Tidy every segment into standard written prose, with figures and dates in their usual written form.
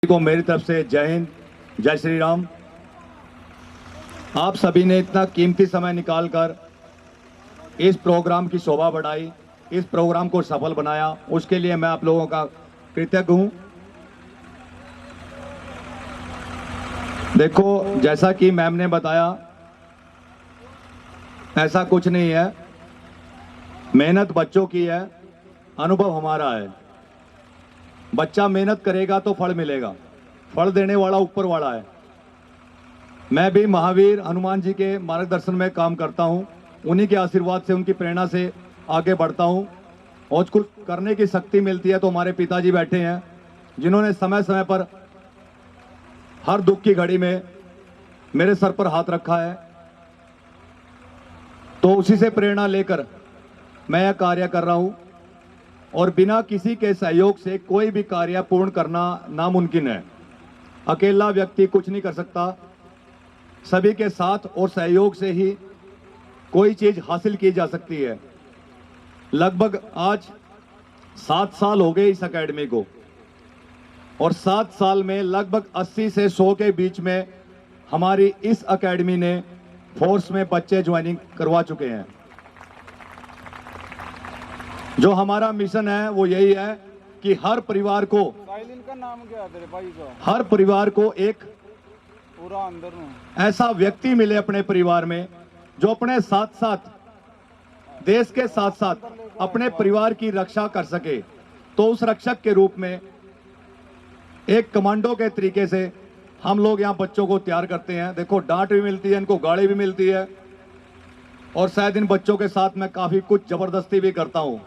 को मेरी तरफ से जय हिंद, जय श्री राम। आप सभी ने इतना कीमती समय निकालकर इस प्रोग्राम की शोभा बढ़ाई, इस प्रोग्राम को सफल बनाया, उसके लिए मैं आप लोगों का कृतज्ञ हूं। देखो, जैसा कि मैम ने बताया, ऐसा कुछ नहीं है। मेहनत बच्चों की है, अनुभव हमारा है। बच्चा मेहनत करेगा तो फल मिलेगा, फल देने वाला ऊपर वाला है। मैं भी महावीर हनुमान जी के मार्गदर्शन में काम करता हूं, उन्हीं के आशीर्वाद से, उनकी प्रेरणा से आगे बढ़ता हूं और कुछ करने की शक्ति मिलती है। तो हमारे पिताजी बैठे हैं, जिन्होंने समय समय पर हर दुख की घड़ी में मेरे सर पर हाथ रखा है। तो उसी से प्रेरणा लेकर मैं यह कार्य कर रहा हूं और बिना किसी के सहयोग से कोई भी कार्य पूर्ण करना नामुमकिन है। अकेला व्यक्ति कुछ नहीं कर सकता, सभी के साथ और सहयोग से ही कोई चीज हासिल की जा सकती है। लगभग आज 7 साल हो गए इस एकेडमी को और 7 साल में लगभग 80 से 100 के बीच में हमारी इस एकेडमी ने फोर्स में बच्चे ज्वाइनिंग करवा चुके हैं। जो हमारा मिशन है वो यही है कि हर परिवार को, का नाम क्या है तेरे भाई का? हर परिवार को एक पूरा अंदर में ऐसा व्यक्ति मिले अपने परिवार में जो अपने साथ साथ देश के साथ साथ अपने परिवार की रक्षा कर सके। तो उस रक्षक के रूप में एक कमांडो के तरीके से हम लोग यहाँ बच्चों को तैयार करते हैं। देखो, डांट भी मिलती है, इनको गाली भी मिलती है और शायद इन बच्चों के साथ मैं काफी कुछ जबरदस्ती भी करता हूँ,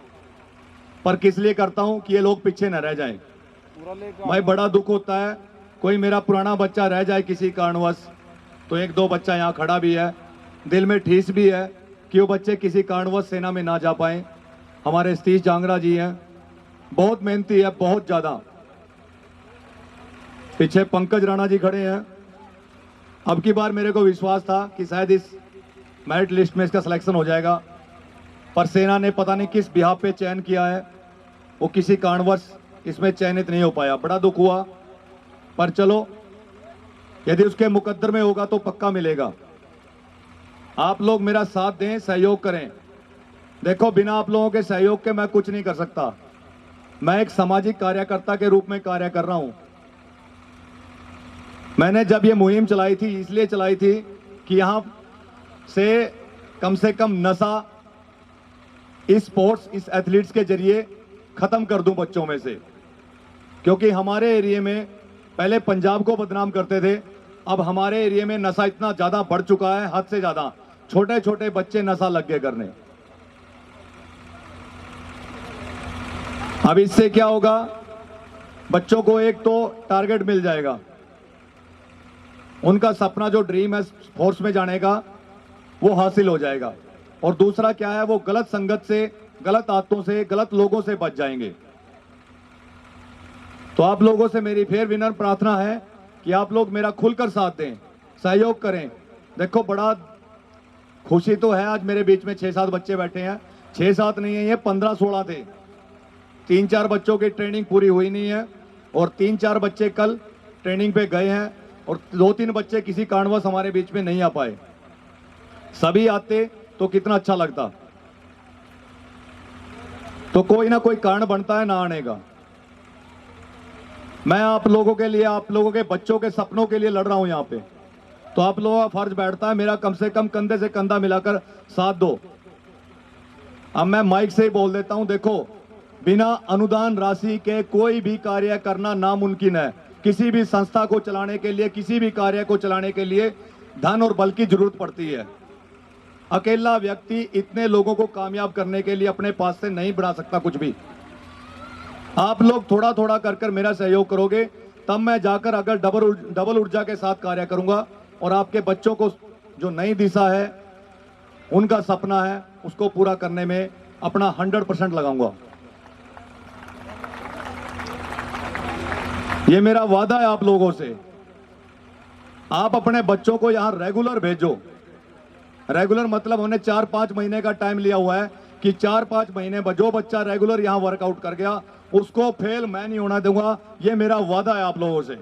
पर किस लिए करता हूँ कि ये लोग पीछे न रह जाएं। भाई, बड़ा दुख होता है कोई मेरा पुराना बच्चा रह जाए किसी कारणवश। तो 1-2 बच्चा यहाँ खड़ा भी है, दिल में ठेस भी है कि वो बच्चे किसी कारणवश सेना में ना जा पाए। हमारे सतीश जांगड़ा जी हैं, बहुत मेहनती है, बहुत ज्यादा। पीछे पंकज राणा जी खड़े हैं। अब की बार मेरे को विश्वास था कि शायद इस मेरिट लिस्ट में इसका सिलेक्शन हो जाएगा, पर सेना ने पता नहीं किस बिहाफ पे चयन किया है, वो किसी कारणवश इसमें चयनित नहीं हो पाया। बड़ा दुख हुआ, पर चलो, यदि उसके मुकद्दर में होगा तो पक्का मिलेगा। आप लोग मेरा साथ दें, सहयोग करें। देखो, बिना आप लोगों के सहयोग के मैं कुछ नहीं कर सकता। मैं एक सामाजिक कार्यकर्ता के रूप में कार्य कर रहा हूं। मैंने जब ये मुहिम चलाई थी, इसलिए चलाई थी कि यहां से कम नशा इस स्पोर्ट्स, इस एथलीट्स के जरिए खत्म कर दूं बच्चों में से। क्योंकि हमारे एरिया में पहले पंजाब को बदनाम करते थे, अब हमारे एरिया में नशा इतना ज्यादा बढ़ चुका है, हद से ज्यादा। छोटे छोटे बच्चे नशा लग गए करने। अब इससे क्या होगा, बच्चों को एक तो टारगेट मिल जाएगा, उनका सपना जो ड्रीम है फोर्स में जाने का, वो हासिल हो जाएगा। और दूसरा क्या है, वो गलत संगत से, गलत आदतों से, गलत लोगों से बच जाएंगे। तो आप लोगों से मेरी फिर विनम्र प्रार्थना है कि आप लोग मेरा खुलकर साथ दें, सहयोग करें। देखो, बड़ा खुशी तो है, आज मेरे बीच में 6-7 बच्चे बैठे हैं। 6-7 नहीं है, ये 15-16 थे। 3-4 बच्चों की ट्रेनिंग पूरी हुई नहीं है और 3-4 बच्चे कल ट्रेनिंग पे गए हैं और 2-3 बच्चे किसी कारणवश हमारे बीच में नहीं आ पाए। सभी आते तो कितना अच्छा लगता। तो कोई ना कोई कारण बनता है ना आने का। मैं आप लोगों के लिए, आप लोगों के बच्चों के सपनों के लिए लड़ रहा हूं यहाँ पे। तो आप लोगों का फर्ज बैठता है मेरा कम से कम कंधे से कंधा मिलाकर साथ दो। अब मैं माइक से ही बोल देता हूं, देखो, बिना अनुदान राशि के कोई भी कार्य करना नामुमकिन है। किसी भी संस्था को चलाने के लिए, किसी भी कार्य को चलाने के लिए धन और बल की जरूरत पड़ती है। अकेला व्यक्ति इतने लोगों को कामयाब करने के लिए अपने पास से नहीं बना सकता कुछ भी। आप लोग थोड़ा थोड़ा कर मेरा सहयोग करोगे, तब मैं जाकर अगर डबल ऊर्जा के साथ कार्य करूंगा और आपके बच्चों को जो नई दिशा है, उनका सपना है, उसको पूरा करने में अपना 100% लगाऊंगा। ये मेरा वादा है आप लोगों से। आप अपने बच्चों को यहां रेगुलर भेजो। रेगुलर मतलब उन्हें 4-5 महीने का टाइम लिया हुआ है कि 4-5 महीने में जो बच्चा रेगुलर यहाँ वर्कआउट कर गया उसको फेल मैं नहीं होना दूंगा। ये मेरा वादा है आप लोगों से।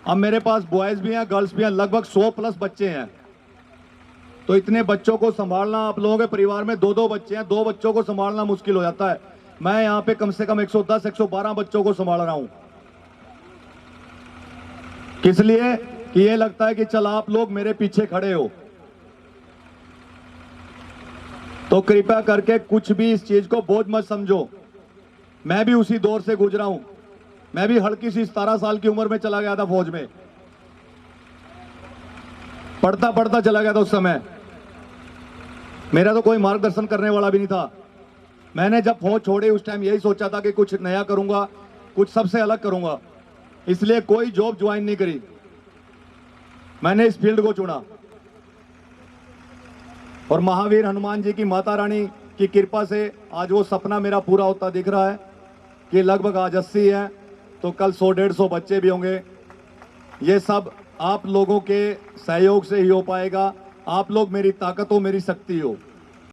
अब मेरे पास बॉयज भी हैं, गर्ल्स भी हैं, लगभग 100+ बच्चे हैं। तो इतने बच्चों को संभालना, आप लोगों के परिवार में 2-2 बच्चे हैं, 2 बच्चों को संभालना मुश्किल हो जाता है। मैं यहाँ पे कम से कम 110-112 बच्चों को संभाल रहा हूं। किस लिए? कि ये लगता है कि चल आप लोग मेरे पीछे खड़े हो। तो कृपया करके कुछ भी इस चीज को बोझ मत समझो। मैं भी उसी दौर से गुजरा हूं। मैं भी हल्की सी 17 साल की उम्र में चला गया था फौज में, पढ़ता पढ़ता चला गया था। उस समय मेरा तो कोई मार्गदर्शन करने वाला भी नहीं था। मैंने जब फौज छोड़ी उस टाइम यही सोचा था कि कुछ नया करूंगा, कुछ सबसे अलग करूंगा, इसलिए कोई जॉब ज्वाइन नहीं करी। मैंने इस फील्ड को चुना और महावीर हनुमान जी की, माता रानी की कृपा से आज वो सपना मेरा पूरा होता दिख रहा है कि लगभग आज 80 है तो कल 100-150 बच्चे भी होंगे। ये सब आप लोगों के सहयोग से ही हो पाएगा। आप लोग मेरी ताकत हो, मेरी शक्ति हो।